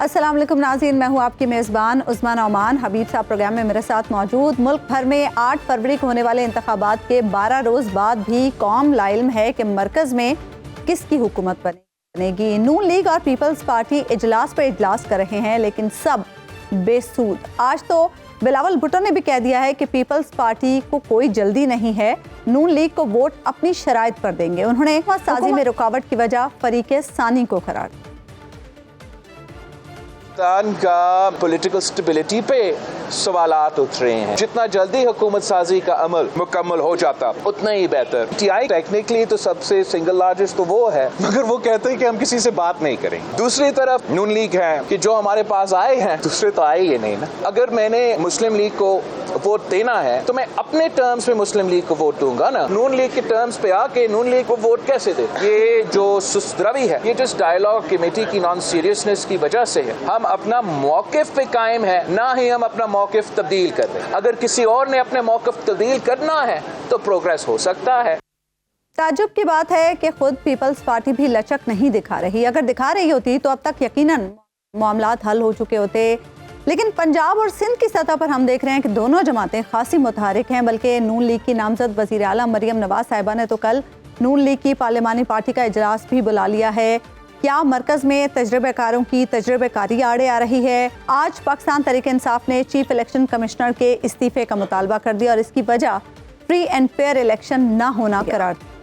السلام علیکم ناظرین، میں ہوں آپ کی میزبان عظمیٰ نعمان۔ حبیب صاحب پروگرام میں میرے ساتھ موجود۔ ملک بھر میں 8 فروری کو ہونے والے انتخابات کے 12 روز بعد بھی قوم لا علم ہے کہ مرکز میں کس کی حکومت بنے گی۔ نون لیگ اور پیپلز پارٹی اجلاس پر اجلاس کر رہے ہیں، لیکن سب بے سود۔ آج تو بلاول بھٹو نے بھی کہہ دیا ہے کہ پیپلز پارٹی کو کوئی جلدی نہیں ہے، نون لیگ کو ووٹ اپنی شرائط پر دیں گے۔ انہوں نے حکومت سازی میں رکاوٹ کی وجہ فریق ثانی کو قرار دیا۔ پاکستان کا پولیٹیکل سٹیبلٹی پہ سوالات اٹھ رہے ہیں۔ جتنا جلدی حکومت سازی کا عمل مکمل ہو جاتا اتنا ہی بہتر۔ ٹی آئی ٹیکنیکلی تو سب سے سنگل لارجسٹ تو وہ ہے، مگر وہ کہتے ہیں کہ ہم کسی سے بات نہیں کریں۔ دوسری طرف نون لیگ ہے کہ جو ہمارے پاس آئے ہیں، دوسرے تو آئے ہی نہیں نا۔ اگر میں نے مسلم لیگ کو ووٹ دینا ہے تو میں اپنے ٹرمز پہ مسلم لیگ کو ووٹ دوں گا نا۔ نون لیگ کے ٹرمز پہ آ کے نون لیگ کو ووٹ کیسے دے؟ یہ جو سست روی ہے، یہ جس ڈائیلاگ کمیٹی کی نان سیریسنس کی وجہ سے ہے۔ ہم اپنا موقف پہ قائم ہے، نہ ہی ہم اپنا موقف تبدیل کر رہے ہیں۔ اگر کسی اور نے اپنے موقف تبدیل کرنا ہے تو پروگریس ہو سکتا ہے۔ تعجب کی بات ہے کہ خود پیپلز پارٹی بھی لچک نہیں دکھا رہی۔ اگر دکھا رہی ہوتی تو اب تک یقیناً معاملات حل ہو چکے ہوتے، لیکن پنجاب اور سندھ کی سطح پر ہم دیکھ رہے ہیں کہ دونوں جماعتیں خاصی متحرک ہیں۔ بلکہ نون لیگ کی نامزد وزیر اعلیٰ مریم نواز صاحبہ نے تو کل نون لیگ کی پارلیمانی پارٹی کا اجلاس بھی بلا لیا ہے۔ کیا مرکز میں تجربہ کاروں کی تجربہ کاری آڑے آ رہی ہے؟ آج پاکستان تحریک انصاف نے چیف الیکشن کمشنر کے استعفے کا مطالبہ کر دیا اور اس کی وجہ فری اینڈ فیئر الیکشن نہ ہونا قرار دیا۔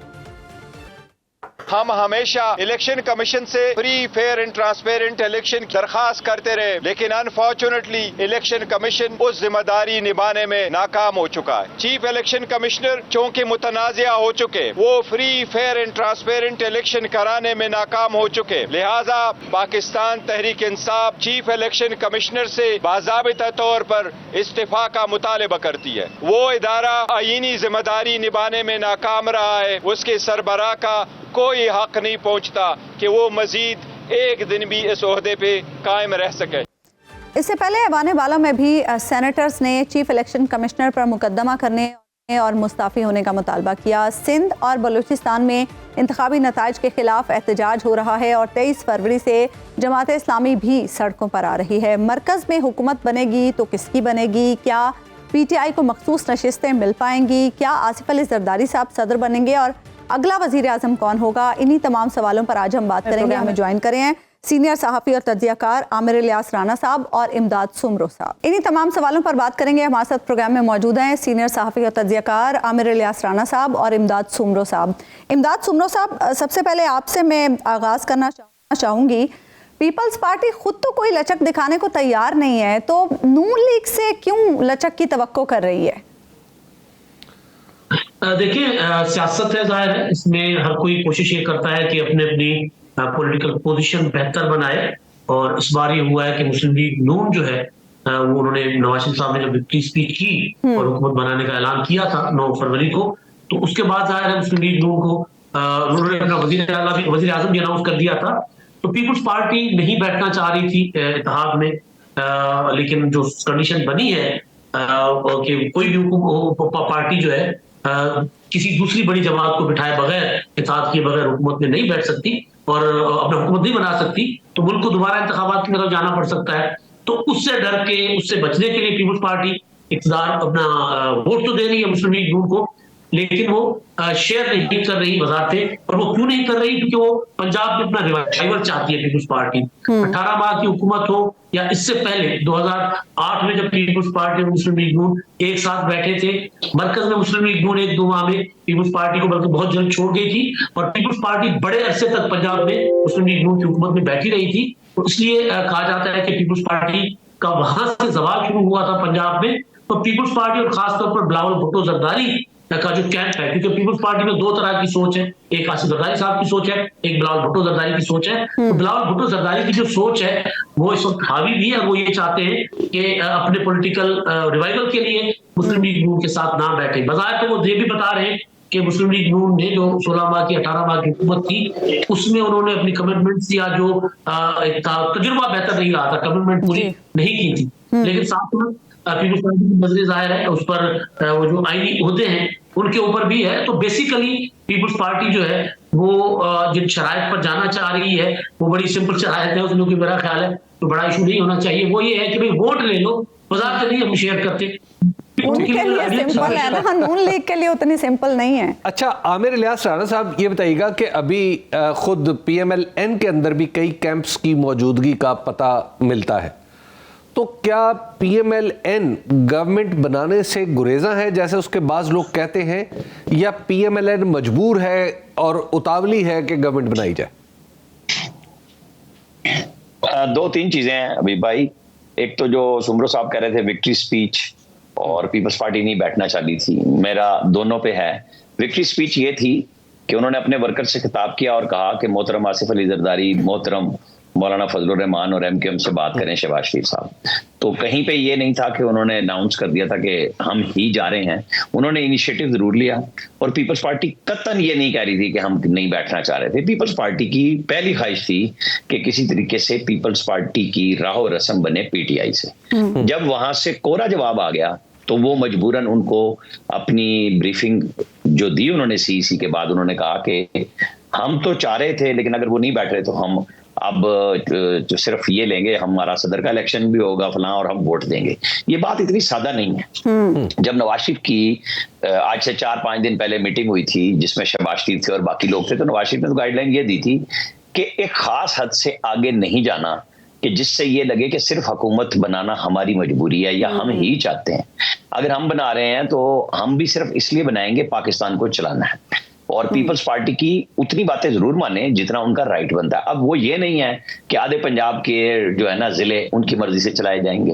ہم ہمیشہ الیکشن کمیشن سے free fair and transparent election کی درخواست کرتے رہے، لیکن انفارچونیٹلی الیکشن کمیشن اس ذمہ داری نبھانے میں ناکام ہو چکا ہے۔ چیف الیکشن کمشنر چونکہ متنازع ہو چکے، وہ free fair and transparent election کرانے میں ناکام ہو چکے، لہذا Pakistan Tehreek Insaf chief election commissioner سے باضابطہ طور پر استعفا کا مطالبہ کرتی ہے۔ وہ ادارہ آئینی ذمہ داری نبھانے میں ناکام رہا ہے، اس کے سربراہ کا کوئی حق نہیں پہنچتا کہ وہ مزید ایک دن بھی اس عہدے پہ قائم رہ سکے۔ اس سے پہلے ایوان بالا میں بھی سینیٹرز نے چیف الیکشن کمشنر پر مقدمہ کرنے اور مستعفی ہونے کا مطالبہ کیا۔ سندھ اور بلوچستان میں انتخابی نتائج کے خلاف احتجاج ہو رہا ہے اور 23 فروری سے جماعت اسلامی بھی سڑکوں پر آ رہی ہے۔ مرکز میں حکومت بنے گی تو کس کی بنے گی؟ کیا پی ٹی آئی کو مخصوص نشستیں مل پائیں گی؟ کیا آصف علی زرداری صاحب صدر بنیں گے اور اگلا وزیر اعظم کون ہوگا؟ انہی تمام سوالوں پر آج ہم بات کریں گے۔ ہمیں جوائن کرے ہیں سینئر صحافی اور تجزیہ کار عامر الیاس رانا صاحب اور امداد سمرو صاحب۔ انہی تمام سوالوں پر بات کریں گے۔ ہمارے ساتھ پروگرام میں موجود ہیں سینئر صحافی اور تجزیہ کار عامر الیاس رانا صاحب اور امداد سمرو صاحب۔ امداد سمرو صاحب، سب سے پہلے آپ سے میں آغاز کرنا چاہوں گی، پیپلز پارٹی خود تو کوئی لچک دکھانے کو تیار نہیں ہے، تو نون لیگ سے کیوں لچک کی توقع کر رہی ہے؟ دیکھیں، سیاست ہے، ظاہر ہے اس میں ہر کوئی کوشش یہ کرتا ہے کہ اپنی پولیٹیکل پوزیشن بہتر بنائے، اور اس بار یہ ہوا ہے کہ مسلم لیگ نون جو ہے وہ انہوں نے نواز شریف صاحب نے جب وکٹری اسپیچ کی اور حکومت بنانے کا اعلان کیا تھا 9 فروری کو، تو اس کے بعد ظاہر ہے مسلم لیگ نون کو انہوں نے اپنا وزیر اعظم بھی اناؤنس کر دیا تھا۔ تو پیپلز پارٹی نہیں بیٹھنا چاہ رہی تھی اتحاد میں، لیکن جو کنڈیشن بنی ہے کہ کوئی بھی پارٹی جو ہے کسی دوسری بڑی جماعت کو بٹھائے بغیر، اتحاد کیے بغیر حکومت میں نہیں بیٹھ سکتی اور اپنا حکومت نہیں بنا سکتی، تو ملک کو دوبارہ انتخابات کی طرف جانا پڑ سکتا ہے۔ تو اس سے ڈر کے، اس سے بچنے کے لیے پیپلز پارٹی اقتدار اپنا ووٹ تو دے رہی ہے مسلم لیگ نون کو، لیکن وہ شیئر نہیں کر رہی وزارتیں۔ اور وہ کیوں نہیں کر رہی؟ کیونکہ وہ پنجاب میں اپنا ریوائول چاہتی ہے پیپلز پارٹی۔ 18 ماہ کی حکومت ہو یا اس سے پہلے 2008 میں جب پیپلز پارٹی اور مسلم لیگ نون ایک ساتھ بیٹھے تھے، مرکز میں مسلم لیگ نون 1-2 ماہ میں پیپلز پارٹی کو بلکہ بہت جلد چھوڑ گئی تھی، اور پیپلز پارٹی بڑے عرصے تک پنجاب میں مسلم لیگ نون کی حکومت میں بیٹھی رہی تھی۔ تو اس لیے کہا جاتا ہے کہ پیپلز پارٹی کا وہاں سے زوال شروع ہوا تھا پنجاب میں۔ تو پیپلز پارٹی اور خاص طور پر بلاول بھٹو زرداری کا جو کیمپ ہے، کیونکہ پیپلز پارٹی میں 2 طرح کی سوچ ہے، ایک آصف زرداری صاحب کی سوچ ہے، ایک بلاول بھٹو زرداری کی سوچ ہے۔ تو بلاول بھٹو زرداری کی جو سوچ ہے وہ اس وقت حاوی بھی ہے، وہ یہ چاہتے ہیں کہ اپنے پولیٹیکل ریوائول کے لیے مسلم لیگ نون کے ساتھ نہ بیٹھے۔ بظاہر تو وہ یہ بھی بتا رہے ہیں کہ مسلم لیگ نون نے جو 16 ماہ کی 18 ماہ کی حکومت کی، اس میں انہوں نے اپنی کمٹمنٹس یا جو تجربہ بہتر نہیں رہا تھا، کمٹمنٹ پوری نہیں کی تھی، لیکن ساتھ میں پیپلز پارٹی کی نظر ظاہر ہے اس پر وہ جو آئینی عہدے ہیں ان کے اوپر بھی ہے۔ تو بیسیکلی پیپلز پارٹی جو ہے وہ جن شرائط پر جانا چاہ رہی ہے وہ بڑی سمپل شرائط ہے اس میں، میرا خیال ہے تو بڑا ایشو نہیں ہونا چاہیے. وہ یہ ہے کہ ووٹ لے لو، وضاحت نہیں ہم شیئر کرتے. ان کے لیے سمپل ہے نا، نون لیگ کے لیے اتنی سمپل نہیں ہے. اچھا عامر الیاس رانا صاحب یہ بتائیے گا کہ ابھی خود پی ایم ایل این کے اندر بھی کئی کیمپس کی موجودگی کا پتہ ملتا ہے، تو کیا P M L N government بنانے سے گریزاں ہے جیسے اس کے بعض لوگ کہتے ہیں، یا پی ایم ایل این مجبور ہے اور اتاولی ہے کہ گورنمنٹ بنائی جائے؟ دو تین چیزیں ہیں ابھی بھائی. ایک تو جو سمرو صاحب کہہ رہے تھے وکٹری سپیچ اور پیپلز پارٹی نہیں بیٹھنا چاہتی تھی، میرا دونوں پہ ہے. وکٹری سپیچ یہ تھی کہ انہوں نے اپنے ورکر سے خطاب کیا اور کہا کہ محترم آصف علی زرداری، محترم مولانا فضل الرحمان اور ایم کیو ایم سے بات کریں شہباز شریف صاحب. تو کہیں پہ یہ نہیں تھا کہ انہوں نے اناؤنس کر دیا تھا کہ ہم ہی جا رہے ہیں. انہوں نے انیشیٹو ضرور لیا، اور پیپلز پارٹی قطعاً یہ نہیں کہہ رہی تھی کہ ہم نہیں بیٹھنا چاہ رہے تھے. پیپلز پارٹی کی پہلی خواہش تھی کہ کسی طریقے سے پیپلز پارٹی کی راہ و رسم بنے پی ٹی آئی سے. جب وہاں سے کوڑا جواب آ گیا تو وہ مجبوراً ان کو اپنی بریفنگ جو دی انہوں نے سی سی کے بعد انہوں نے کہا کہ ہم تو چاہ رہے تھے لیکن اگر وہ نہیں بیٹھ رہے تو ہم اب صرف یہ لیں گے، ہمارا صدر کا الیکشن بھی ہوگا فلاں اور ہم ووٹ دیں گے. یہ بات اتنی سادہ نہیں ہے. جب نواز شریف کی آج سے 4-5 دن پہلے میٹنگ ہوئی تھی جس میں شہباز شریف تھے اور باقی لوگ تھے، تو نواز شریف نے تو گائیڈ لائن یہ دی تھی کہ ایک خاص حد سے آگے نہیں جانا کہ جس سے یہ لگے کہ صرف حکومت بنانا ہماری مجبوری ہے یا ہم ہی چاہتے ہیں. اگر ہم بنا رہے ہیں تو ہم بھی صرف اس لیے بنائیں گے پاکستان کو چلانا ہے. اور پیپلز پارٹی کی اتنی باتیں ضرور مانیں جتنا ان کا رائٹ بنتا ہے. اب وہ یہ نہیں ہے کہ آدھے پنجاب کے جو ہے نا ضلع ان کی مرضی سے چلائے جائیں گے،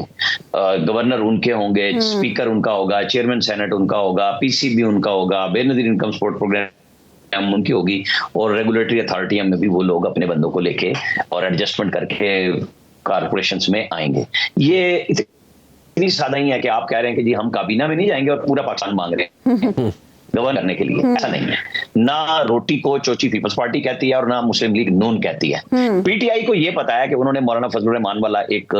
گورنر ان کے ہوں گے، اسپیکر ان کا ہوگا، چیئرمین سینٹ ان کا ہوگا، پی سی بی ان کا ہوگا، بے نظیر انکم سپورٹ پروگرام ان کی ہوگی، اور ریگولیٹری اتھارٹی میں بھی وہ لوگ اپنے بندوں کو لے کے اور ایڈجسٹمنٹ کر کے کارپوریشنز میں آئیں گے. یہ اتنی سادہ ہی ہے کہ آپ کہہ رہے ہیں کہ جی ہم کابینہ میں نہیں جائیں گے اور پورا پاکستان مانگ رہے ہیں گورن کرنے کے لیے. ایسا نہیں ہے. نہ روٹی کو چوچی پیپلز پارٹی کہتی ہے اور نہ مسلم لیگ نون کہتی ہے. پی ٹی آئی کو یہ پتا ہے کہ انہوں نے مولانا فضل الرحمان والا ایک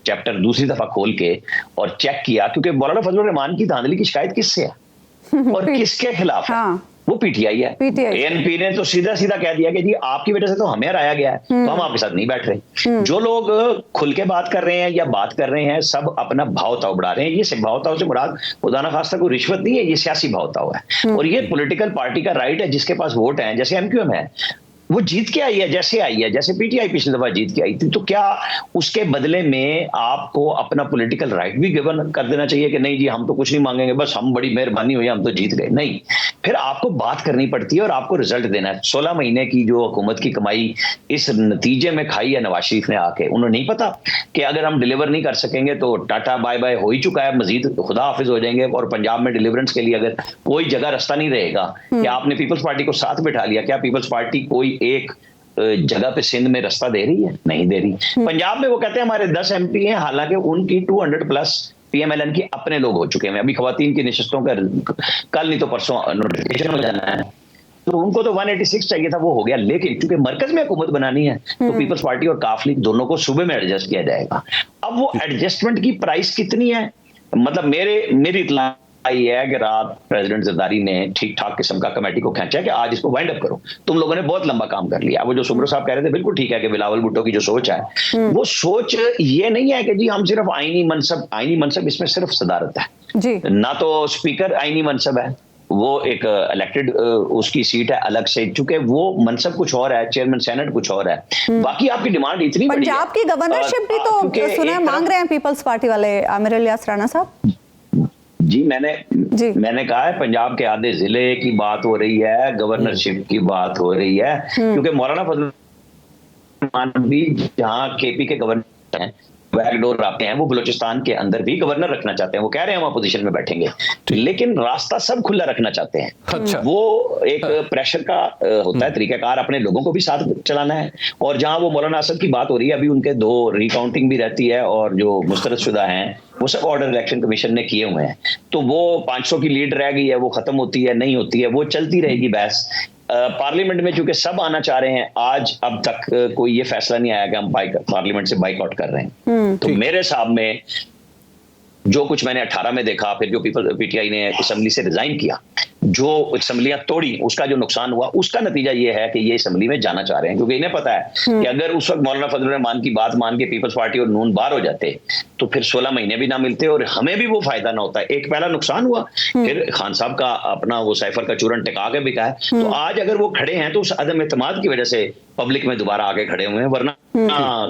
چیپٹر دوسری دفعہ کھول کے اور چیک کیا، کیونکہ مولانا فضل الرحمان کی دھاندلی کی شکایت کس سے ہے اور کس کے خلاف ہے؟ وہ پی ٹی آئی ہے. اے این پی نے تو سیدھا سیدھا کہہ دیا کہ جی آپ کی وجہ سے تو ہمیں ہرایا گیا ہے، تو ہم آپ کے ساتھ نہیں بیٹھ رہے. جو لوگ کھل کے بات کر رہے ہیں یا بات کر رہے ہیں سب اپنا بھاؤ تاؤ بڑھا رہے ہیں. یہ بھاؤ تاؤ سے مراد خدا نخواستہ کوئی رشوت نہیں ہے، یہ سیاسی بھاؤ تاؤ ہے. اور یہ پولیٹیکل پارٹی کا رائٹ ہے جس کے پاس ووٹ ہیں. جیسے ایم کیو ایم ہے، وہ جیت کے آئی ہے جیسے پی ٹی آئی پچھلی دفعہ جیت کے آئی تھی. تو کیا اس کے بدلے میں آپ کو اپنا پولیٹیکل رائٹ بھی گیون کر دینا چاہیے کہ نہیں جی ہم تو کچھ نہیں مانگیں گے، بس ہم بڑی مہربانی ہوئی ہم تو جیت گئے؟ نہیں، پھر آپ کو بات کرنی پڑتی ہے اور آپ کو رزلٹ دینا ہے. 16 مہینے کی جو حکومت کی کمائی اس نتیجے میں کھائی ہے نواز شریف نے آ کے. انہوں نہیں پتا کہ اگر ہم ڈیلیور نہیں کر سکیں گے تو ٹاٹا بائے بائے ہو ہی چکا ہے، مزید خدا حافظ ہو جائیں گے. اور پنجاب میں ڈیلیورنس کے لیے اگر کوئی جگہ رستہ نہیں رہے گا کہ آپ نے پیپلز پارٹی کو ساتھ بٹھا لیا، کیا پیپلز پارٹی کوئی ایک جگہ پہ سندھ میں رستہ دے رہی ہے؟ نہیں دے رہی. پنجاب میں وہ کہتے ہیں ہمارے 10 ایم پی ہیں، حالانکہ ان کی 200+ پی ایم ایل این کی اپنے لوگ ہو چکے ہیں. ابھی خواتین کی نشستوں کا کل نہیں تو پرسوں نوٹیفیکیشن ہو جانا ہے، تو ان کو تو 186 چاہیے تھا، وہ ہو گیا. لیکن چونکہ مرکز میں حکومت بنانی ہے تو پیپلز پارٹی اور کاف لیگ دونوں کو صوبے میں ایڈجسٹ کیا جائے گا. اب وہ ایڈجسٹمنٹ کی پرائس کتنی ہے؟ مطلب میری اطلاع یہ ہے کہ رات پریزیڈنٹ زرداری نے ٹھیک ٹھاک قسم کا کمیٹی کو کھینچا کہ آج اس کو وائنڈ اپ کرو، تم لوگوں نے بہت لمبا کام کر لیا. وہ جو سمرو صاحب کہہ رہے تھے بالکل ٹھیک ہے کہ بلاول بھٹو کی جو سوچ ہے وہ سوچ یہ نہیں ہے کہ جی ہم صرف آئینی منصب اس میں صرف صدارت ہے جی، نہ تو اسپیکر آئینی منصب ہے، وہ ایک الیکٹڈ اس کی سیٹ ہے الگ سے، چونکہ وہ منصب کچھ اور ہے، چیئرمین سینٹ کچھ اور ہے. باقی آپ کی ڈیمانڈ اتنی بڑی ہے. پنجاب کی گورنرشپ بھی تو سنا مانگ رہے ہیں پیپلز پارٹی والے عامر الیاس رانا صاحب. جی میں نے کہا ہے پنجاب کے آدھے ضلع کی بات ہو رہی ہے، گورنرشپ کی بات ہو رہی ہے، کیونکہ مولانا فضل الرحمان بھی جہاں کے پی کے گورنر ہیں بیک ڈور رکھتے ہیں، وہ بلوچستان کے اندر بھی گورنر رکھنا چاہتے ہیں. وہ کہہ رہے ہیں ہم اپوزیشن میں بیٹھیں گے، لیکن راستہ سب کھلا رکھنا چاہتے ہیں. وہ ایک پریشر کا ہوتا ہے طریقہ کار، اپنے لوگوں کو بھی ساتھ چلانا ہے. اور جہاں وہ مولانا اسد کی بات ہو رہی ہے، ابھی ان کے 2 ریکاؤنٹنگ بھی رہتی ہے اور جو مسترد شدہ ہیں وہ سب آرڈر الیکشن کمیشن نے کیے ہوئے ہیں. تو وہ 500 کی لیڈ رہ گئی ہے، وہ ختم ہوتی ہے نہیں ہوتی ہے، وہ چلتی رہے گی بحث. پارلیمنٹ میں چونکہ سب آنا چاہ رہے ہیں، آج اب تک کوئی یہ فیصلہ نہیں آیا کہ ہم پارلیمنٹ سے بائیک آؤٹ کر رہے ہیں. تو میرے حساب میں جو کچھ میں نے 18 میں دیکھا، پھر جو پی ٹی آئی نے اسمبلی سے ریزائن کیا، جو اسمبلیاں توڑی اس کا جو نقصان ہوا اس کا نتیجہ یہ ہے کہ یہ اسمبلی میں جانا چاہ رہے ہیں, کیونکہ انہیں پتا ہے کہ اگر اس وقت مولانا فضل الرحمان کی بات مان کے پیپلز پارٹی اور نون باہر ہو جاتے تو پھر 16 مہینے بھی نہ ملتے اور ہمیں بھی وہ فائدہ نہ ہوتا. ایک پہلا نقصان ہوا, پھر خان صاحب کا اپنا وہ سائفر کا چورن ٹکا کے بکا ہے. تو آج اگر وہ کھڑے ہیں تو اس عدم اعتماد کی وجہ سے پبلک میں دوبارہ آگے کھڑے ہوئے ہیں, ورنہ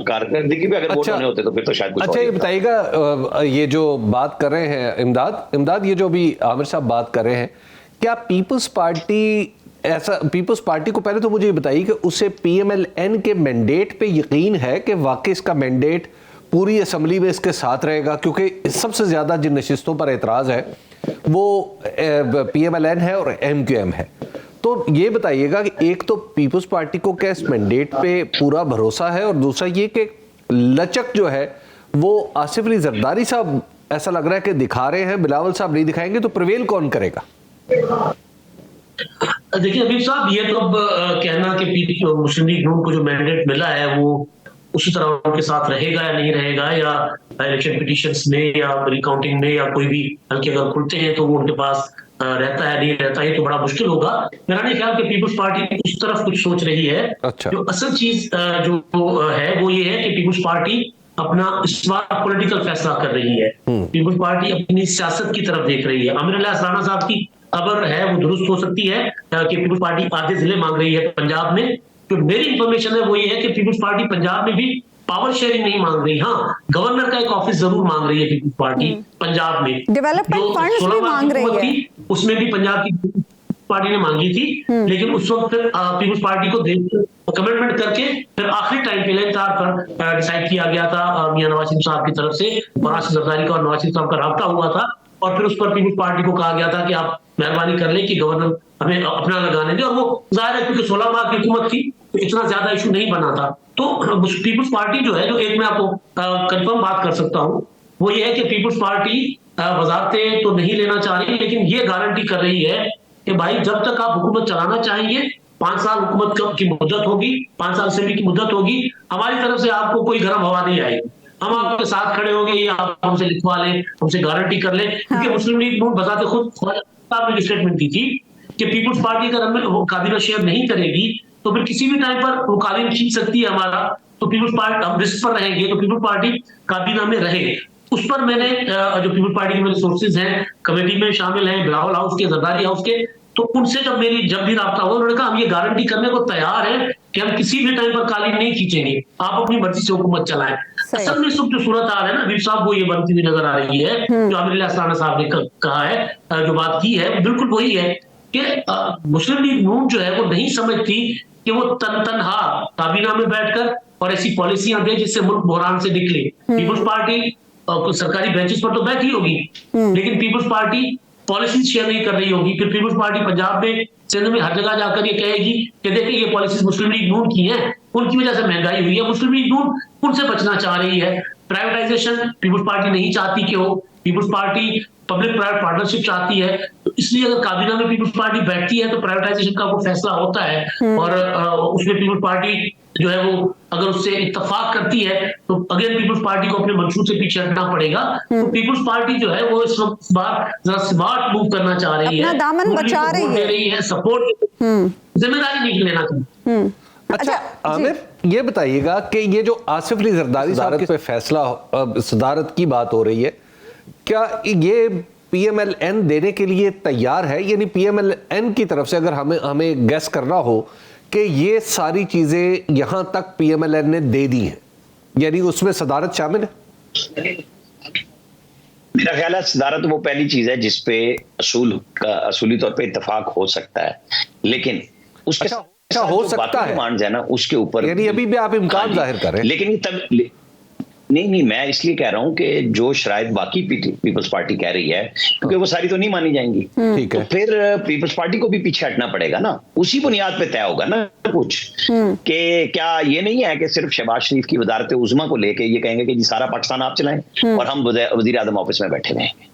کارکردگی بھی اگر ووٹ ہونے ہوتے تو پھر تو شاید کچھ. اچھا یہ بتائیے گا, یہ جو بات کر رہے ہیں امداد, یہ جو بھی عامر صاحب بات کر رہے ہیں, کیا پیپلز پارٹی کو پہلے تو مجھے یہ بتائیے کہ اسے پی ایم ایل این کے مینڈیٹ پہ یقین ہے کہ واقعی اس کا مینڈیٹ پوری اسمبلی میں اس کے ساتھ رہے گا, کیونکہ سب سے زیادہ جن نشستوں پر اعتراض ہے وہ پی ایم ایل این ہے اور ایم کیو ایم ہے. تو یہ بتائیے گا کہ ایک تو پیپلز پارٹی کو کیا اس مینڈیٹ پہ پورا بھروسہ ہے, اور دوسرا یہ کہ لچک جو ہے وہ آصف علی زرداری صاحب ایسا لگ رہا ہے کہ دکھا رہے ہیں, بلاول صاحب نہیں دکھائیں گے, تو پرویل کون کرے گا؟ دیکھیے حبیب صاحب, یہ تو اب کہنا کہ مسلم لیگ نون کو جو مینڈیٹ ملا ہے وہ اسی طرح ان کے ساتھ رہے گا یا نہیں رہے گا, یا الیکشن پٹیشنز میں یا ریکاؤنٹنگ میں یا کوئی بھی حلقے اگر کھلتے ہیں تو وہ ان کے پاس رہتا ہے نہیں رہتا, یہ تو بڑا مشکل ہوگا. میرا نہیں خیال کہ پیپلز پارٹی اس طرف کچھ سوچ رہی ہے. جو اصل چیز جو ہے وہ یہ ہے کہ پیپلز پارٹی اپنا اس بار پولیٹیکل فیصلہ کر رہی ہے. پیپلز پارٹی اپنی سیاست کی طرف دیکھ رہی ہے. عامر اللہ اسرانہ صاحب کی خبر ہے وہ درست ہو سکتی ہے کہ پیپلز پارٹی آدھے ضلع مانگ رہی ہے پنجاب میں. جو میری انفارمیشن ہے وہ یہ ہے کہ پیپلز پارٹی پنجاب میں بھی پاور شیئرنگ نہیں مانگ رہی. ہاں, گورنر کا ایک آفس ضرور مانگ رہی ہے پیپلز پارٹی پنجاب میں. ڈیولپمنٹ فنڈز بھی مانگ رہی ہے, اس میں بھی پنجاب کی پارٹی نے مانگی تھی, لیکن اس وقت پیپلز پارٹی کو کمٹمنٹ کر کے پھر آخری ٹائم پہ انتہار پر ڈیسائیڈ کیا گیا تھا میاں نواز شریف صاحب کی طرف سے, اور آصف زرداری کا اور نواز شریف صاحب کا رابطہ ہوا تھا, اور پھر اس پر پیپلز پارٹی کو کہا گیا تھا کہ آپ مہربانی کر لیں کہ گورنر ہمیں اپنا لگانے دیں. اور وہ ظاہر ہے کیونکہ 16 ماہ کی حکومت تھی تو اتنا زیادہ ایشو نہیں بنا تھا. تو پیپلز پارٹی جو ہے, جو ایک میں آپ کو کنفرم بات کر سکتا ہوں وہ یہ ہے کہ پیپلز پارٹی وزارتیں تو نہیں لینا چاہ رہی, لیکن یہ گارنٹی کر رہی ہے کہ بھائی جب تک آپ حکومت چلانا چاہیں گے, 5 سال حکومت کی مدت ہوگی, 5 سال اسمبلی کی مدت ہوگی, ہماری طرف سے آپ کو کوئی گرم ہوا نہیں آئے گی. ہم آپ کے ساتھ کھڑے ہوں گے, یہ آپ ہم سے لکھوا لیں, ہم سے گارنٹی کر لیں. کیونکہ مسلم لیگ نون بذات خود صاحب نے اسٹیٹمنٹ دی تھی کہ پیپلز پارٹی اگر وہ کابینہ شیئر نہیں کرے گی تو پھر کسی بھی ٹائم پر وہ کابینہ چھین سکتی ہے ہمارا, تو پیپلز پارٹی ہم رسک پر رہیں گے تو پیپلز پارٹی کابینہ میں رہے. اس پر میں نے جو پیپلز پارٹی کے میرے سورسز ہیں کمیٹی میں شامل ہیں, بلاول ہاؤس کے, زرداری ہاؤس کے, تو ان سے جب بھی رابطہ ہوا انہوں نے کہا ہم یہ گارنٹی کرنے کو تیار ہیں کہ ہم کسی بھی ٹائم پر قالین نہیں کھینچیں گے, آپ اپنی مرضی سے حکومت چلائیں. اصل میں اس وقت جو صورت حال ہے نا حبیب صاحب, وہ یہ بنتی ہوئی نظر آ رہی ہے جو عامر اللہ اسرانہ صاحب نے کہا ہے, جو بات کی ہے بالکل وہی ہے کہ مسلم لیگ نون جو ہے وہ نہیں سمجھتی کہ وہ تنہا کابینہ میں بیٹھ کر اور ایسی پالیسیاں دے جس سے ملک بحران سے نکلے. پیپلز پارٹی سرکاری بینچز پر تو بیٹھی ہوگی, لیکن پیپلز پارٹی پالیسیز شیئر نہیں کر رہی ہوگی. پھر پیپلز پارٹی پنجاب میں, سندھ میں, ہر جگہ جا کر یہ کہے گی کہ دیکھیں یہ پالیسیز مسلم لیگ نون کی ہیں, ان کی وجہ سے مہنگائی ہوئی ہے, مسلم لیگ نون ان سے بچنا چاہ رہی ہے. پرائیویٹائزیشن پیپلز پارٹی نہیں چاہتی کہ ہو, Peoples Party public private partnership چاہتی ہے. تو اس لیے اگر کابینہ میں پیپلز پارٹی بیٹھتی ہے تو پرائیویٹائزیشن کا وہ فیصلہ ہوتا ہے, اور اس میں پیپلز پارٹی جو ہے وہ اگر اس سے اتفاق کرتی ہے تو اگین پیپلز پارٹی کو اپنے منشور سے پیچھے ہٹنا پڑے گا. تو پیپلز پارٹی جو ہے وہ اس وقت بار ذرا سمارٹ موو کرنا چاہ رہی ہے, اپنا دامن بچا رہی ہے, سپورٹ ذمہ داری نہیں لینا چاہیے. اچھا عامر یہ بتائیے گا کہ یہ جو آصف علی زرداری صاحب پہ فیصلہ صدارت کی بات ہو رہی ہے, کیا یہ پی ایم ایل این دینے کے لیے تیار ہے؟ یعنی پی ایم ایل این کی طرف سے اگر ہمیں گیس کرنا ہو کہ یہ ساری چیزیں یہاں تک پی ایم ایل این نے دے دی ہیں, یعنی اس میں صدارت شامل ہے؟ میرا خیال ہے صدارت وہ پہلی چیز ہے جس پہ اصولی طور پہ اتفاق ہو سکتا ہے, لیکن اس کے اچھا ہو سکتا ہے نا اس کے اوپر, یعنی ابھی بھی آپ امکان ظاہر کریں, لیکن یہ تب نہیں میں اس لیے کہہ رہا ہوں کہ جو شرائط باقی پیپلز پارٹی کہہ رہی ہے کیونکہ وہ ساری تو نہیں مانی جائیں گی, تو پھر پیپلز پارٹی کو بھی پیچھے ہٹنا پڑے گا نا, اسی بنیاد پہ طے ہوگا نا کچھ, کہ کیا یہ نہیں ہے کہ صرف شہباز شریف کی وزارت عظمیٰ کو لے کے یہ کہیں گے کہ جی سارا پاکستان آپ چلائیں اور ہم وزیر اعظم آفس میں بیٹھے رہیں گے.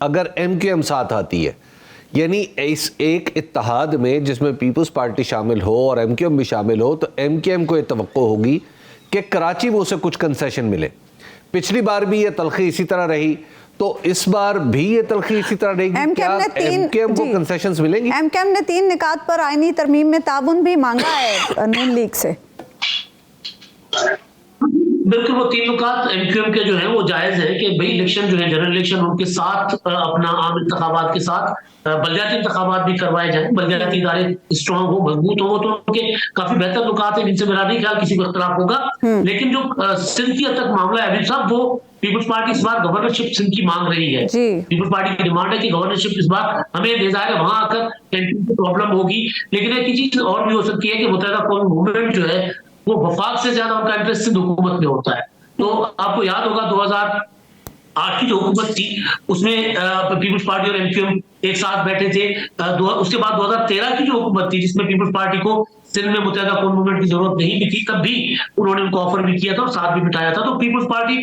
اگر ایم کیو ایم ساتھ آتی ہے، یعنی اس ایک اتحاد میں جس میں پیپلز پارٹی شامل ہو اور ایم کیو ایم بھی شامل ہو، تو ایم کیو ایم کو یہ توقع ہوگی کہ کراچی میں اسے کچھ کنسیشن ملے. پچھلی بار بھی یہ تلخی اسی طرح رہی، تو اس بار بھی یہ تلخی اسی طرح رہے گی. کیا ایم کیو ایم کو کنسیشنز ملیں گی؟ ایم کیو ایم نے 3 نکات پر آئینی ترمیم میں تعاون بھی مانگا ہے نون لیگ سے. بالکل، وہ 3 نکات ایم کیو ایم کے جو ہیں وہ جائز ہے کہ بھئی الیکشن جو ہے جنرل الیکشن ان کے ساتھ اپنا عام انتخابات کے ساتھ بلدیاتی انتخابات بھی کروائے جائیں، بلدیاتی ادارے اسٹرانگ ہو، مضبوط ہو. تو ان کے کافی بہتر نکات ہیں جن سے میرا نہیں خیال کسی کو اختلاف ہوگا. لیکن جو سندھ کی حد تک معاملہ ہے ابھی صاحب، وہ پیپلز پارٹی اس بار گورنرشپ سندھ کی مانگ رہی ہے. پیپلز پارٹی کی ڈیمانڈ ہے کہ گورنرشپ اس بار ہمیں دے ظاہر ہے وہاں آ کر پرابلم ہوگی. لیکن ایک چیز اور بھی ہو سکتی ہے کہ متحدہ قومی موومنٹ جو ہے وہ وفاق سے زیادہ ان کا انٹرسٹ سندھ حکومت میں ہوتا ہے. تو آپ کو یاد ہوگا 2008 کی جو حکومت تھی اس میں پیپلز پارٹی اور ایم کیو ایم ایک ساتھ بیٹھے تھے. اس کے بعد 2013 کی جو حکومت تھی جس میں پیپلز پارٹی کو سندھ میں متحدہ قومی موومنٹ کی ضرورت نہیں بھی تھی، تب بھی انہوں نے ان کو آفر بھی کیا تھا اور ساتھ بھی بٹھایا تھا. تو پیپلز پارٹی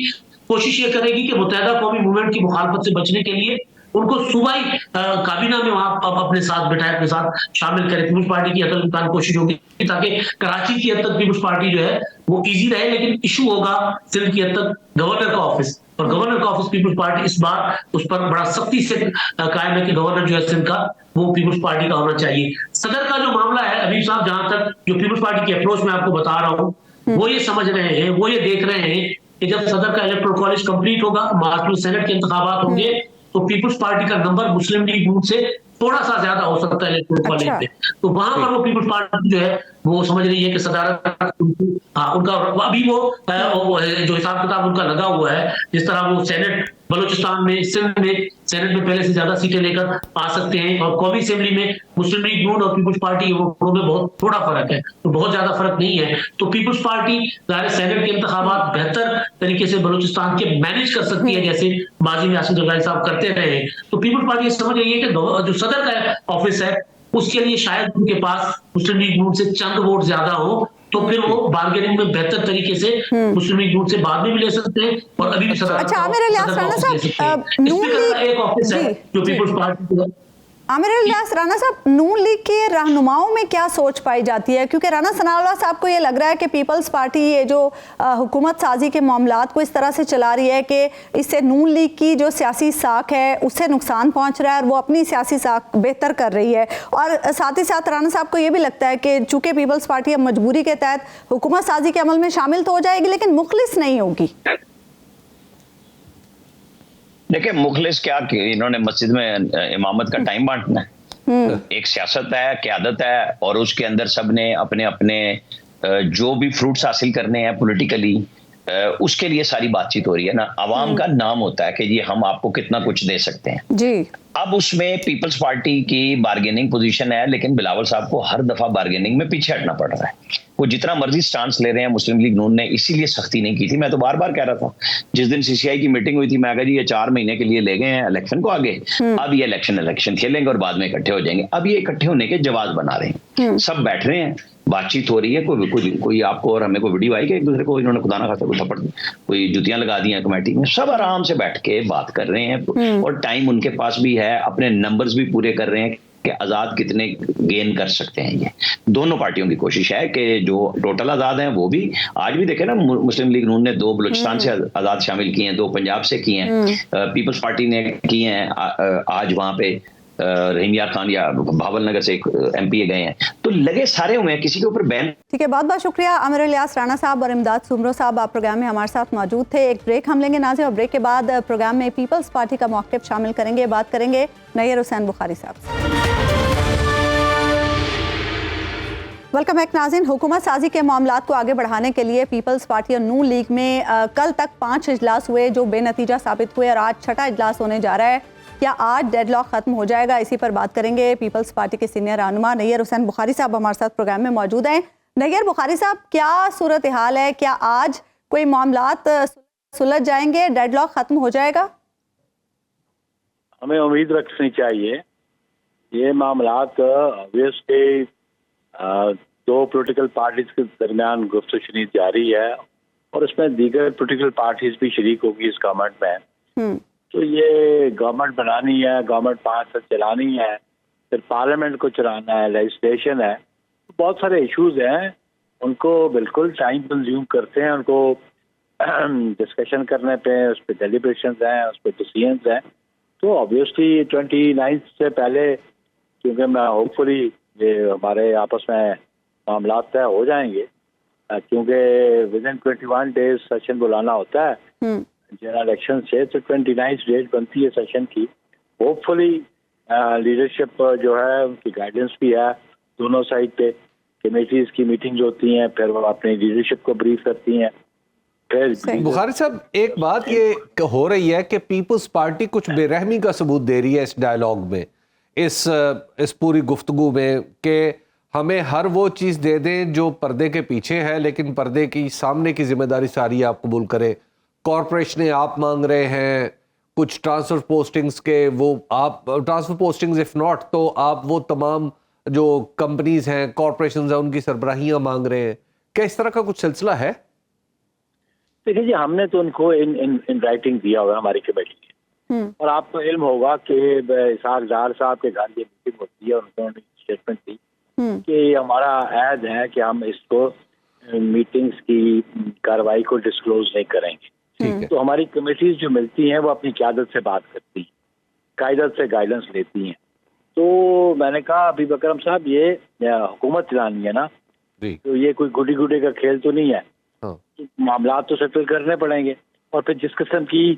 کوشش یہ کرے گی کہ متحدہ قومی موومنٹ کی مخالفت سے بچنے کے لیے ان کو صوبائی کابینہ میں وہاں اپنے ساتھ بٹھائے، اپنے ساتھ شامل کرے. پیپلز پارٹی کی حد تک امکان کوشش ہوگی تاکہ کراچی کی حد تک پیپلز پارٹی جو ہے وہ ایزی رہے. لیکن ایشو ہوگا سندھ کی حد تک گورنر کا آفس، اور گورنر کا آفس پیپلز پارٹی اس بار اس پر بڑا سختی سے قائم ہے کہ گورنر جو ہے سندھ کا وہ پیپلز پارٹی کا ہونا چاہیے. صدر کا جو معاملہ ہے ابھی صاحب، جہاں تک جو پیپلز پارٹی کی اپروچ میں آپ کو بتا رہا ہوں، وہ یہ سمجھ رہے ہیں، وہ یہ دیکھ رہے ہیں کہ جب صدر کا الیکٹورل کالج کمپلیٹ ہوگا، مارچ میں سینٹ کے انتخابات ہوں گے، تو پیپلز پارٹی کا نمبر مسلم لیگ نون سے تھوڑا سا زیادہ ہو سکتا ہے الیکٹورل کالج میں. تو وہاں پر وہ پیپلز پارٹی جو ہے وہ سمجھ رہی ہے کہ صدارت ان کا ابھی وہ جو حساب کتاب ان کا لگا ہوا ہے، جس طرح وہ سینٹ بلوچستان میں، سندھ میں سینٹ میں پہلے سے زیادہ سیٹیں لے کر آ سکتے ہیں، اور قومی اسمبلی میں مسلم لیگ نون اور پیپلز پارٹی میں بہت تھوڑا فرق ہے، تو بہت زیادہ فرق نہیں ہے. تو پیپلز پارٹی ظاہر سینٹ کے انتخابات بہتر طریقے سے بلوچستان کے مینج کر سکتی ہے جیسے ماضی میں آصف زرداری صاحب کرتے رہے ہیں. تو پیپلز پارٹی یہ سمجھ رہی ہے کہ جو صدر کا آفس ہے اس کے لیے شاید ان کے پاس مسلم لیگ نون سے چند ووٹ زیادہ ہو، تو پھر وہ بارگیننگ میں بہتر طریقے سے مسلم لیگ نون سے بعد میں بھی لے سکتے ہیں اور ابھی بھی صدر ایک آفس ہے جو پیپلز پارٹی. عامر الیاس رانا صاحب، نون لیگ کے رہنماؤں میں کیا سوچ پائی جاتی ہے؟ کیونکہ رانا ثناء اللہ صاحب کو یہ لگ رہا ہے کہ پیپلز پارٹی یہ جو حکومت سازی کے معاملات کو اس طرح سے چلا رہی ہے کہ اس سے نون لیگ کی جو سیاسی ساکھ ہے اس سے نقصان پہنچ رہا ہے اور وہ اپنی سیاسی ساکھ بہتر کر رہی ہے. اور ساتھ ہی ساتھ رانا صاحب کو یہ بھی لگتا ہے کہ چونکہ پیپلز پارٹی اب مجبوری کے تحت حکومت سازی کے عمل میں شامل تو ہو جائے گی لیکن مخلص نہیں ہوگی. دیکھیں مخلص کیا کہ انہوں نے مسجد میں امامت کا ٹائم بانٹنا ہے. ایک سیاست ہے، قیادت ہے، اور اس کے اندر سب نے اپنے اپنے جو بھی فروٹس حاصل کرنے ہیں پولیٹیکلی، اس کے لیے ساری بات چیت ہو رہی ہے نا. عوام کا نام ہوتا ہے کہ جی ہم آپ کو کتنا کچھ دے سکتے ہیں. جی اب اس میں پیپلز پارٹی کی بارگیننگ پوزیشن ہے، لیکن بلاول صاحب کو ہر دفعہ بارگیننگ میں پیچھے ہٹنا پڑ رہا ہے. وہ جتنا مرضی سٹانس لے رہے ہیں، مسلم لیگ نون نے اسی لیے سختی نہیں کی تھی. میں تو بار بار کہہ رہا تھا جس دن سی سی آئی کی میٹنگ ہوئی تھی، میں کہا جی یہ 4 مہینے کے لیے لے گئے ہیں الیکشن کو آگے، اب یہ الیکشن کھیلیں گے اور بعد میں اکٹھے ہو جائیں گے. اب یہ اکٹھے ہونے کے جواز بنا رہے ہیں، سب بیٹھ رہے ہیں، بات چیت ہو رہی ہے. کوئی آپ کو اور ہمیں کوئی ویڈیو آئی کہ ایک دوسرے کو انہوں نے خدا نہ خاصا کوئی تھپڑ دی، کوئی جوتیاں لگا دی ہیں کمیٹی میں. سب آرام سے بیٹھ کے بات کر رہے ہیں اور ٹائم ان کے پاس بھی ہے، اپنے نمبرز بھی پورے کر رہے ہیں کہ آزاد کتنے گین کر سکتے ہیں. یہ دونوں پارٹیوں کی کوشش ہے کہ جو ٹوٹل آزاد ہیں وہ بھی آج بھی دیکھیں نا، مسلم لیگ نون نے 2 بلوچستان سے آزاد شامل کیے ہیں، 2 پنجاب سے کیے ہیں، پیپلز پارٹی نے کیے ہیں آج وہاں پہ رحیم یار خان یا بھاول نگر سے ایک ایم پی اے گئے ہیں. تو لگے سارے ہوئے ہیں، کسی کے اوپر بین. ٹھیک ہے، بہت بہت شکریہ عامر الیاس رانا صاحب اور امداد سمرو صاحب، آپ پروگرام میں ہمارے ساتھ موجود تھے. ایک بریک ہم لیں گے ناظرین، اور بریک کے بعد پروگرام میں پیپلز پارٹی کا موقف شامل کریں گے. بات کریں گے نیئر حسین بخاری صاحب سے. ویلکم بیک ناظرین. حکومت سازی کے معاملات کو آگے بڑھانے کے لیے پیپلز پارٹی اور نون لیگ میں کل تک 5 اجلاس ہوئے جو بے نتیجہ ثابت ہوئے، اور آج 6واں اجلاس ہونے جا رہا ہے. کیا آج ڈیڈ لاک ختم ہو جائے گا؟ اسی پر بات کریں گے. پیپلز پارٹی کے سینئر رہنما نیئر حسین بخاری صاحب ہمارے ساتھ پروگرام میں موجود ہیں. نیئر بخاری صاحب، کیا صورتحال ہے؟ کیا آج کوئی معاملات سلجھ جائیں گے؟ ڈیڈ لاک ختم ہو جائے گا؟ ہمیں امید رکھنی چاہیے. یہ معاملات obviously 2 پولیٹیکل پارٹیز کے درمیان گفت و شنید جاری ہے، اور اس میں دیگر پولیٹیکل پارٹیز بھی شریک ہوگی اس گورنمنٹ میں. تو یہ گورنمنٹ بنانی ہے, گورنمنٹ 5 سال چلانی ہے, پھر پارلیمنٹ کو چلانا ہے, لیجسلیشن ہے, بہت سارے ایشوز ہیں, ان کو بالکل ٹائم کنزیوم کرتے ہیں, ان کو ڈسکشن کرنے پہ, اس پہ ڈیلیبریشنز ہیں, اس پہ ڈیسیژنز ہیں. تو آبویسلی 29 سے پہلے, کیونکہ میں ہوپ فلی یہ ہمارے آپس میں معاملات طے ہو جائیں گے, کیونکہ ود ان 21 ڈیز سیشن بلانا ہوتا ہے جنرل الیکشن سے, تو 29 ڈیٹ بنتی ہے سیشن کی. ہوپ فلی لیڈرشپ جو ہے ان کی گائیڈنس بھی ہے دونوں سائڈ پہ, کمیٹیز کی میٹنگز ہوتی ہیں, پھر وہ اپنی لیڈرشپ کو بریف کرتی ہیں. بخاری صاحب, ایک بات یہ ہو رہی ہے کہ پیپلز پارٹی کچھ بے رحمی کا ثبوت دے رہی ہے اس ڈائیلاگ میں, اس پوری گفتگو میں, کہ ہمیں ہر وہ چیز دے دیں جو پردے کے پیچھے ہے, لیکن پردے کی سامنے کی ذمہ داری ساری آپ قبول کریں. کارپوریشنیں آپ مانگ رہے ہیں کچھ ٹرانسفر پوسٹنگز کے, وہ آپ ٹرانسفر پوسٹنگز اف ناٹ تو آپ وہ تمام جو کمپنیز ہیں, کارپوریشنز ہیں, ان کی سربراہیاں مانگ رہے ہیں. کیا اس طرح کا کچھ سلسلہ ہے؟ دیکھیے جی, ہم نے تو ان کو ان رائٹنگ دیا ہوا ہے ہماری کمیٹی نے, اور آپ کو علم ہوگا کہ اسحاق ڈار صاحب کے گھر یہ میٹنگ ہوتی ہے, انہوں نے اسٹیٹمنٹ دی کہ ہمارا عہد ہے کہ ہم اس کو میٹنگز کی کارروائی کو ڈسکلوز نہیں کریں گے. تو ہماری کمیٹیز جو ملتی ہیں وہ اپنی قیادت سے بات کرتی ہیں, قیادت سے گائیڈنس لیتی ہیں. تو میں نے کہا ابھی اکرم صاحب, یہ حکومت چلانی ہے نا, تو یہ کوئی گڈی گڈی کا کھیل تو نہیں ہے. معاملات تو سیٹل کرنے پڑیں گے, اور پھر جس قسم کی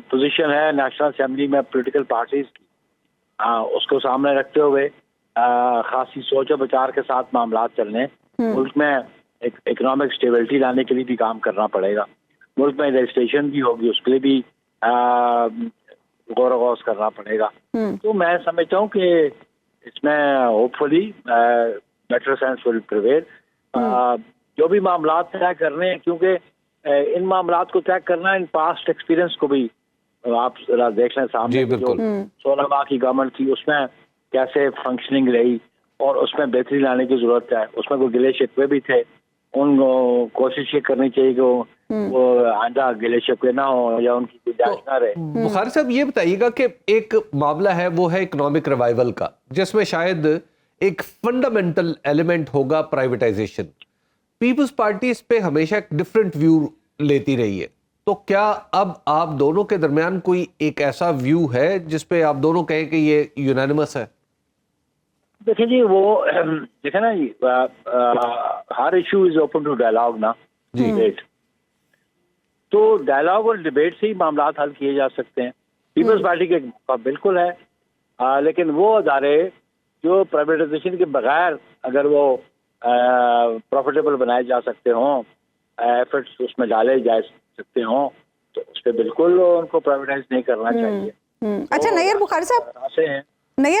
پوزیشن ہے نیشنل اسمبلی میں پولیٹیکل پارٹیز کی, اس کو سامنے رکھتے ہوئے خاصی سوچ و بچار کے ساتھ معاملات چلنے. ملک میں اکنامک اسٹیبلٹی لانے کے لیے بھی کام کرنا پڑے گا, ملک میں لیجسلیشن بھی ہوگی, اس کے لیے بھی غور و غوض کرنا پڑے گا. تو میں سمجھتا ہوں کہ اس میں ہوپ فلی بیٹر سینس ول پریویل. جو بھی معاملات طے کرنے ہیں, کیونکہ ان معاملات کو طے کرنا ان پاسٹ ایکسپیرئنس کو بھی آپ ذرا دیکھ لیں سامنے. جو 16 ماہ کی گورنمنٹ تھی اس میں کیسے فنکشننگ رہی, اور اس میں بہتری لانے کی ضرورت ہے. اس میں کوئی گلے شکوے بھی تھے, ان کو کوشش یہ کرنی چاہیے کہ وہ آئندہ گلے شکوے نہ ہو یا ان کی گنجائش نہ رہے. بخاری صاحب, یہ بتائیے گا کہ ایک معاملہ ہے وہ ہے اکنامک ریوائول کا, جس میں شاید ایک فنڈامنٹل ایلیمنٹ ہوگا پرائیویٹائزیشن. پیپلز پارٹی اس پہ ہمیشہ ایک ڈفرینٹ ویو لیتی رہی ہے, تو کیا اب آپ دونوں کے درمیان کوئی ایک ایسا ویو ہے جس پہ آپ دونوں کہیں کہ یہ یونانیمس ہے؟ دیکھیں جی, وہ دیکھیں نا, ہر issue is open to dialogue نا, ڈیبیٹ. تو ڈائلاگ اور ڈیبیٹ سے ہی معاملات حل کیے جا سکتے ہیں. پیپلز پارٹی کے بالکل ہے, لیکن وہ ادارے جو پرائیویٹائزیشن کے بغیر اگر وہ پروفیٹیبل بنائے جا سکتے ہوں, ایفرٹس اس میں ڈالے جا سکتے ہوں, تو اس پہ بالکل ان کو پرائیویٹائز نہیں کرنا چاہیے. اچھا نیئر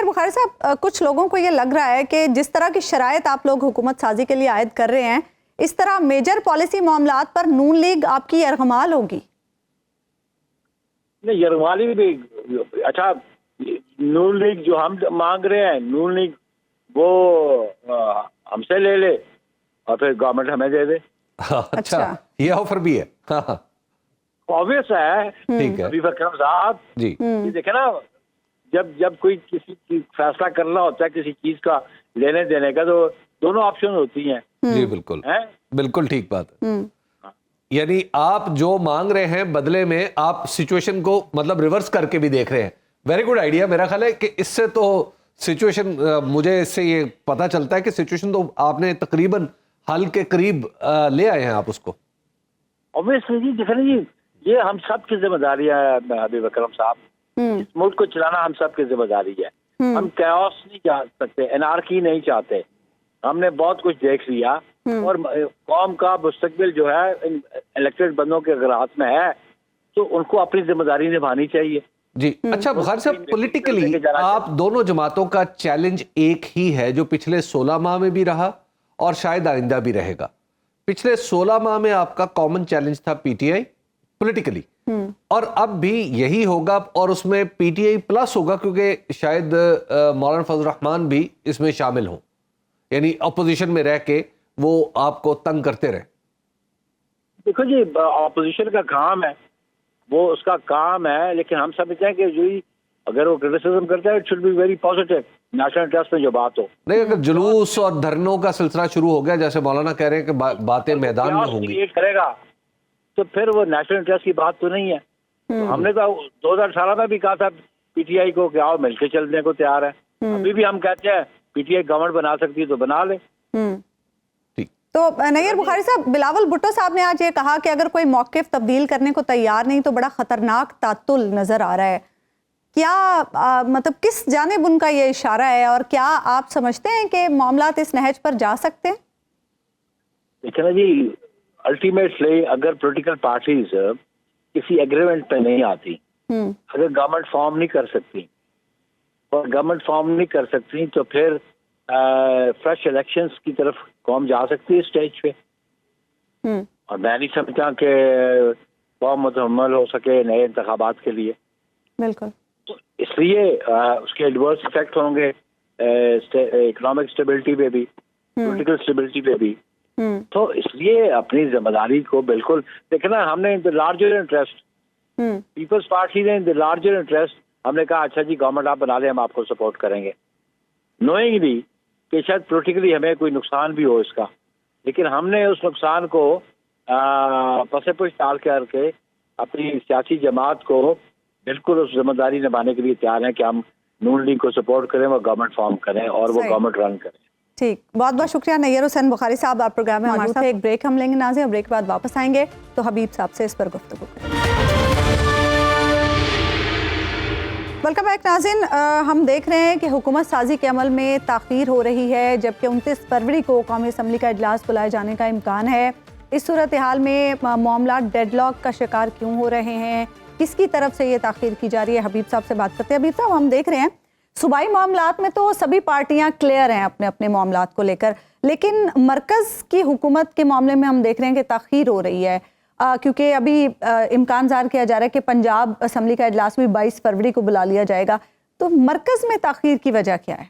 بخاری صاحب, کچھ لوگوں کو یہ لگ رہا ہے کہ جس طرح کی شرائط آپ لوگ حکومت سازی کے لیے عائد کر رہے ہیں, اس طرح میجر پالیسی معاملات پر نون لیگ آپ کی یرغمال ہوگی. نہیں, یرغمالی بھی اچھا, نون لیگ جو ہم مانگ رہے ہیں, نون لیگ وہ ہم سے لے لے اور پھر گورنمنٹ ہمیں دے دے. اچھا, یہ آفر بھی ہے. آبویس ہے. ٹھیک ہے ابھی اکرم صاحب جی, دیکھیں نا, جب کوئی کسی کی فیصلہ کرنا ہوتا ہے کسی چیز کا لینے دینے کا, تو دونوں آپشن ہوتی ہیں. جی بالکل, بالکل ٹھیک بات ہے. یعنی آپ جو مانگ رہے ہیں بدلے میں آپ سچویشن کو مطلب ریورس کر کے بھی دیکھ رہے ہیں. Very good idea. میرا خیال ہے کہ اس سے تو سچویشن, مجھے اس سے یہ پتا چلتا ہے کہ سچویشن تو آپ نے تقریباً حل کے قریب لے آئے ہیں آپ اس کو. اوبیسلی جی, دیکھیں جی, یہ ہم سب کی ذمہ داری ہے حبیب اکرم صاحب. اس ملک کو چلانا ہم سب کی ذمہ داری ہے. ہم کیوس نہیں چاہ سکتے, انارکی نہیں چاہتے. ہم نے بہت کچھ دیکھ لیا, اور قوم کا مستقبل جو ہے الیکٹڈ بندوں کے اگر ہاتھ میں ہے تو ان کو اپنی ذمہ داری نبھانی چاہیے. جی اچھا بخاری صاحب, پولیٹیکلی آپ دونوں جماعتوں کا چیلنج ایک ہی ہے جو پچھلے 16 ماہ میں بھی رہا اور شاید آئندہ بھی رہے گا. پچھلے 16 ماہ میں آپ کا کامن چیلنج تھا پی ٹی آئی پولیٹیکلی, اور اب بھی یہی ہوگا, اور اس میں پی ٹی آئی پلس ہوگا کیونکہ شاید مولانا فضل الرحمان بھی اس میں شامل ہوں, یعنی اپوزیشن میں رہ کے وہ آپ کو تنگ کرتے رہے. دیکھو جی, اپوزیشن کا کام ہے وہ اس کا کام ہے. لیکن ہم سمجھتے ہیں کہ جو اگر وہ کرٹیسزم کرتا ہے it should be very positive, national interest میں جو بات ہو. نہیں, اگر جلوس اور دھرنوں کا سلسلہ شروع ہو گیا جیسے مولانا کہہ رہے ہیں کہ باتیں میدان میں ہوں گی کرے گا تو پھر وہ نیشنل انٹرسٹ کی بات تو نہیں ہے. ہم نے تو 2018 میں بھی کہا تھا پی ٹی آئی کو کہ آؤ مل کے چلنے کو تیار ہے. ابھی بھی ہم کہتے ہیں پی ٹی آئی گورنمنٹ بنا سکتی ہے تو بنا لے. تو نیئر بخاری صاحب, بلاول بھٹو صاحب نے آج یہ کہا کہ اگر کوئی موقف تبدیل کرنے کو تیار نہیں تو بڑا خطرناک تعطل نظر آ رہا ہے. کیا مطلب کس جانب ان کا یہ اشارہ ہے, اور کیا آپ سمجھتے ہیں کہ معاملات اس نہج پر جا سکتے ہیں؟ دیکھیں نا جی, الٹیمیٹلی اگر پولیٹیکل پارٹیز کسی ایگریمنٹ پہ نہیں آتی, اگر گورنمنٹ فارم نہیں کر سکتی, اور گورنمنٹ فارم نہیں کر سکتی تو پھر فریش الیکشنز کی طرف قوم جا سکتی ہے اسٹیج پہ. اور میں نہیں سمجھتا کہ قوم متحمل ہو سکے نئے انتخابات کے لیے. بالکل. تو اس لیے اس کے ایڈورس افیکٹ ہوں گے اکنامک اسٹیبلٹی پہ بھی, پولیٹیکل اسٹیبلٹی پہ بھی. تو اس لیے اپنی ذمہ داری کو بالکل دیکھنا, ہم نے in the larger interest, Peoples Party نے ان دا لارجر انٹرسٹ ہم نے کہا اچھا جی گورنمنٹ آپ بنا لیں, ہم آپ کو سپورٹ کریں گے, نوئنگ بھی کہ شاید پولیٹیکلی ہمیں کوئی نقصان بھی ہو اس کا. لیکن ہم نے اس نقصان کو پس پش ڈال کر کے اپنی سیاسی جماعت کو بالکل اس ذمہ داری نبھانے کے لیے تیار ہیں کہ ہم نون لیگ کو سپورٹ کریں, وہ گورنمنٹ فارم کریں اور وہ گورنمنٹ رن کریں. ٹھیک, بہت بہت شکریہ نیئر حسین بخاری صاحب, آپ پروگرام میں ہمارے ساتھ. ایک بریک ہم لیں گے ناظرین, اور بریک کے بعد واپس آئیں گے تو حبیب صاحب سے اس پر گفتگو کریں گے. ویلکم بیک ناظرین. ہم دیکھ رہے ہیں کہ حکومت سازی کے عمل میں تاخیر ہو رہی ہے, جبکہ 29 فروری کو قومی اسمبلی کا اجلاس بلائے جانے کا امکان ہے. اس صورتحال میں معاملات ڈیڈ لاک کا شکار کیوں ہو رہے ہیں, کس کی طرف سے یہ تاخیر کی جا رہی ہے؟ حبیب صاحب سے بات کرتے ہیں. حبیب صاحب, ہم دیکھ رہے ہیں صوبائی معاملات میں تو سبھی پارٹیاں کلیئر ہیں اپنے اپنے معاملات کو لے کر, لیکن مرکز کی حکومت کے معاملے میں ہم دیکھ رہے ہیں کہ تاخیر ہو رہی ہے, کیونکہ ابھی امکان ظاہر کیا جا رہا ہے کہ پنجاب اسمبلی کا اجلاس بھی 22 فروری کو بلا لیا جائے گا. تو مرکز میں تاخیر کی وجہ کیا ہے؟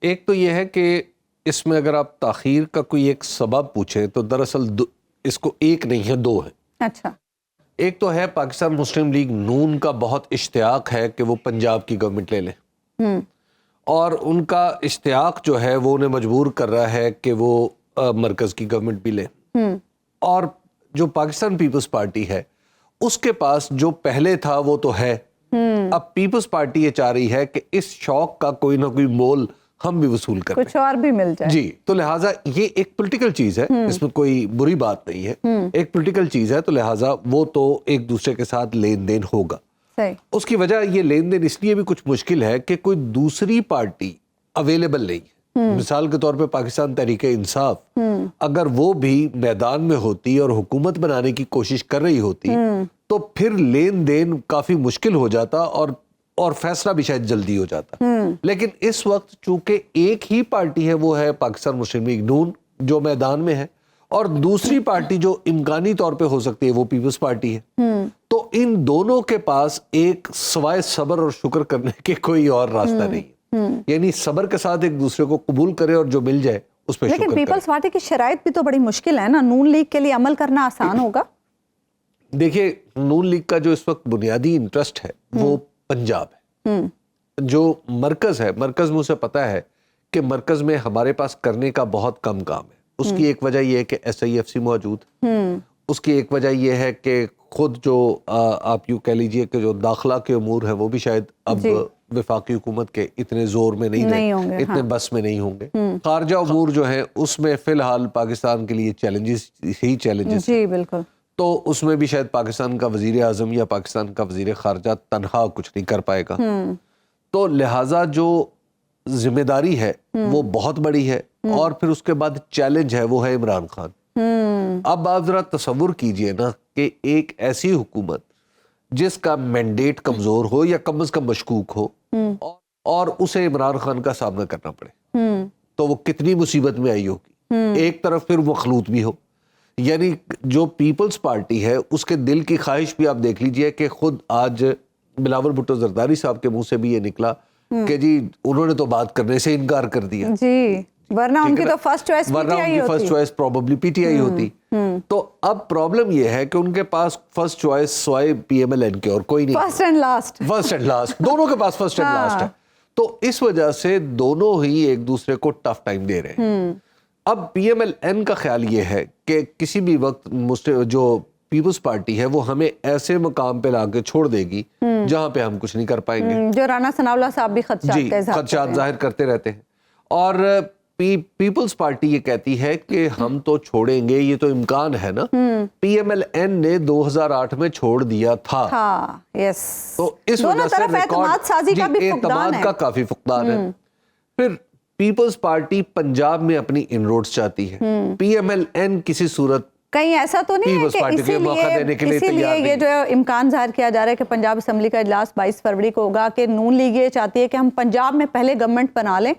ایک تو یہ ہے کہ اس میں اگر آپ تاخیر کا کوئی ایک سبب پوچھیں تو دراصل اس کو ایک نہیں ہے, دو ہے. اچھا. ایک تو ہے پاکستان مسلم لیگ نون کا بہت اشتیاق ہے کہ وہ پنجاب کی گورنمنٹ لے لیں, اور ان کا اشتیاق جو ہے وہ انہیں مجبور کر رہا ہے کہ وہ مرکز کی گورنمنٹ بھی لیں. اور جو پاکستان پیپلز پارٹی ہے اس کے پاس جو پہلے تھا وہ تو ہے, اب پیپلز پارٹی یہ چاہ رہی ہے کہ اس شوق کا کوئی نہ کوئی مول ہم بھی وصول کر کچھ اور بھی مل جائے. جی, تو لہٰذا یہ ایک پولیٹیکل چیز ہے, اس میں کوئی بری بات نہیں ہے, ایک پولیٹیکل چیز ہے, تو لہٰذا وہ تو ایک دوسرے کے ساتھ لین دین ہوگا. اس کی وجہ یہ لین دین اس لیے بھی کچھ مشکل ہے کہ کوئی دوسری پارٹی اویلیبل نہیں ہے. مثال کے طور پہ پاکستان تحریک انصاف, اگر وہ بھی میدان میں ہوتی اور حکومت بنانے کی کوشش کر رہی ہوتی تو پھر لین دین کافی مشکل ہو جاتا اور فیصلہ بھی شاید جلدی ہو جاتا. لیکن اس وقت چونکہ ایک ہی پارٹی ہے, وہ ہے پاکستان مسلم لیگ نون جو میدان میں ہے, اور دوسری پارٹی جو امکانی طور پہ ہو سکتی ہے وہ پیپلز پارٹی ہے. تو ان دونوں کے پاس ایک سوائے صبر اور شکر کرنے کے کوئی اور راستہ نہیں ہے. یعنی صبر کے ساتھ ایک دوسرے کو قبول کرے اور جو مل جائے اس پہ شکر کرے. لیکن پیپلز پارٹی کی شرائط بھی تو بڑی مشکل ہے نا, نون لیگ کے لیے عمل کرنا آسان ہوگا؟ دیکھیے, نون لیگ کا جو اس وقت بنیادی انٹرسٹ ہے وہ پنجاب ہے. جو مرکز ہے, مرکز میں اسے پتا ہے کہ مرکز میں ہمارے پاس کرنے کا بہت کم کام ہے. اس کی ایک وجہ یہ ہے کہ ایس آئی ایف سی موجود, اس کی ایک وجہ یہ ہے کہ خود جو آپ یوں کہہ لیجئے کہ جو داخلہ کے امور ہیں وہ بھی شاید اب وفاقی حکومت کے اتنے زور میں نہیں رہے, اتنے بس میں نہیں ہوں گے. خارجہ امور جو ہیں اس میں فی الحال پاکستان کے لیے چیلنجز ہی چیلنجز. جی بالکل. تو اس میں بھی شاید پاکستان کا وزیر اعظم یا پاکستان کا وزیر خارجہ تنہا کچھ نہیں کر پائے گا. تو لہٰذا جو ذمہ داری ہے وہ بہت بڑی ہے, اور پھر اس کے بعد چیلنج ہے وہ ہے عمران خان. اب آپ ذرا تصور کیجئے نا کہ ایک ایسی حکومت جس کا مینڈیٹ کمزور ہو یا کم از کم مشکوک ہو, اور اسے عمران خان کا سامنا کرنا پڑے, تو وہ کتنی مصیبت میں آئی ہوگی. ایک طرف پھر مخلوط بھی ہو, یعنی جو پیپلز پارٹی ہے اس کے دل کی خواہش بھی آپ دیکھ لیجئے کہ خود آج بلاول بھٹو زرداری صاحب کے منہ سے بھی یہ نکلا کہ جی انہوں نے تو بات کرنے سے انکار کر دیا. جی, ورنہ ان کی تو first choice P T I ہوتی, first choice probably P T I ہوتی. تو اب پرابلم یہ ہے کہ ان کے پاس فرسٹ چوائس سوائے پی ایم ایل این کے اور کوئی نہیں, فرسٹ اینڈ لاسٹ دونوں کے پاس فرسٹ اینڈ لاسٹ ہے. تو اس وجہ سے دونوں ہی ایک دوسرے کو ٹف ٹائم دے رہے ہیں. اب پی ایم ایل این کا خیال یہ ہے کہ کسی بھی وقت جو پیپلز پارٹی ہے وہ ہمیں ایسے مقام پہ لا کے چھوڑ دے گی جہاں پہ ہم کچھ نہیں کر پائیں گے, جو رانا ثناء اللہ صاحب بھی خدشات ظاہر کرتے رہتے ہیں. اور پیپلز پارٹی یہ کہتی ہے کہ ہم تو چھوڑیں گے, یہ تو امکان ہے نا. پی ایم ایل این نے 2008 میں چھوڑ دیا تھا. تو اس وجہ سے اعتماد کا کافی فقدان ہے. پھر پیپلز پارٹی پنجاب میں اپنی انروڈز چاہتی ہے, پی ایم ایل این کسی صورت کہیں ایسا تو نہیں ہے کہ اسی لیے یہ جو امکان ظاہر کیا جا رہا ہے کہ پنجاب اسمبلی کا اجلاس 22 فروری کو ہوگا, کہ نون لیگ یہ چاہتی ہے کہ ہم پنجاب میں پہلے گورنمنٹ بنا لیں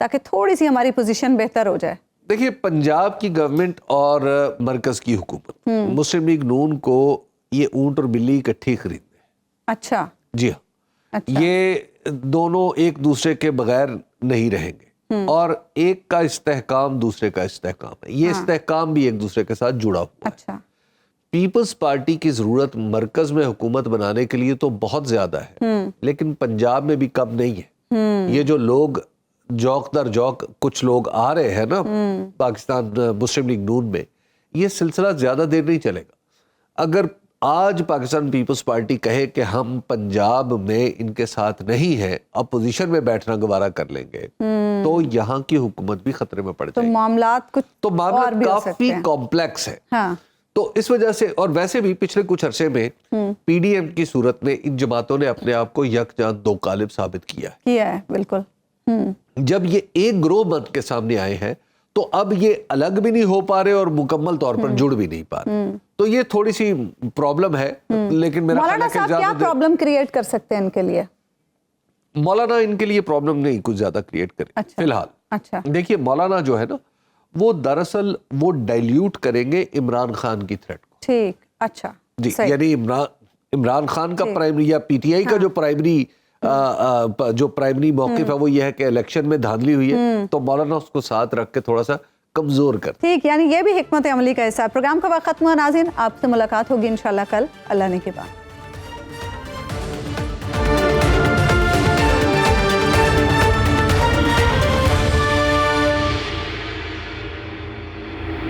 تاکہ تھوڑی سی ہماری پوزیشن بہتر ہو جائے. دیکھیے پنجاب کی گورنمنٹ اور مرکز کی حکومت, مسلم لیگ نون کو یہ اونٹ اور بلی اکٹھی خریدنے. اچھا جی ہاں, یہ دونوں ایک دوسرے کے بغیر نہیں رہیں گے, اور ایک کا استحکام دوسرے کا استحکام ہے. یہ استحکام بھی ایک دوسرے کے ساتھ جڑا ہوا ہے. اچھا, پیپلز پارٹی کی ضرورت مرکز میں حکومت بنانے کے لیے تو بہت زیادہ ہے, لیکن پنجاب میں بھی کم نہیں ہے. یہ جو لوگ جوک در جوک کچھ لوگ آ رہے ہیں نا پاکستان مسلم لیگ نون میں, یہ سلسلہ زیادہ دیر نہیں چلے گا. اگر آج پاکستان پیپلز پارٹی کہے کہ ہم پنجاب میں ان کے ساتھ نہیں ہیں, اپوزیشن میں بیٹھنا گوارا کر لیں گے, تو یہاں کی حکومت بھی خطرے میں پڑ جائے گی. معاملات کافی کمپلیکس ہے. تو اس وجہ سے, اور ویسے بھی پچھلے کچھ عرصے میں پی ڈی ایم کی صورت میں ان جماعتوں نے اپنے آپ کو یکجا دو قالب ثابت کیا ہے. بالکل, جب یہ ایک گروہ بن کے سامنے آئے ہیں تو اب یہ الگ بھی نہیں ہو پا رہے اور مکمل طور پر جڑ بھی نہیں پا رہے. تو یہ تھوڑی سی پرابلم ہے. لیکن میرا مولانا صاحب کیا پرابلم کریٹ کر سکتے ہیں ان کے لیے؟ مولانا ان کے لیے پرابلم نہیں کچھ زیادہ کریٹ کرے فی الحال. اچھا, دیکھیے مولانا جو ہے نا وہ دراصل وہ ڈائلیوٹ کریں گے عمران خان کی تھریٹ کو. ٹھیک, اچھا جی, یعنی عمران خان کا پرائمری یا پی ٹی آئی کا جو پرائمری موقف ہے وہ یہ ہے کہ الیکشن میں دھاندلی ہوئی ہے, تو مولانا اس کو ساتھ رکھ کے تھوڑا سا کمزور کر. ٹھیک, یعنی یہ بھی حکمت عملی کا حصہ ہے. پروگرام کا وقت ختم ہوا ناظرین, آپ سے ملاقات ہوگی انشاءاللہ کل اللہ نے کے بعد.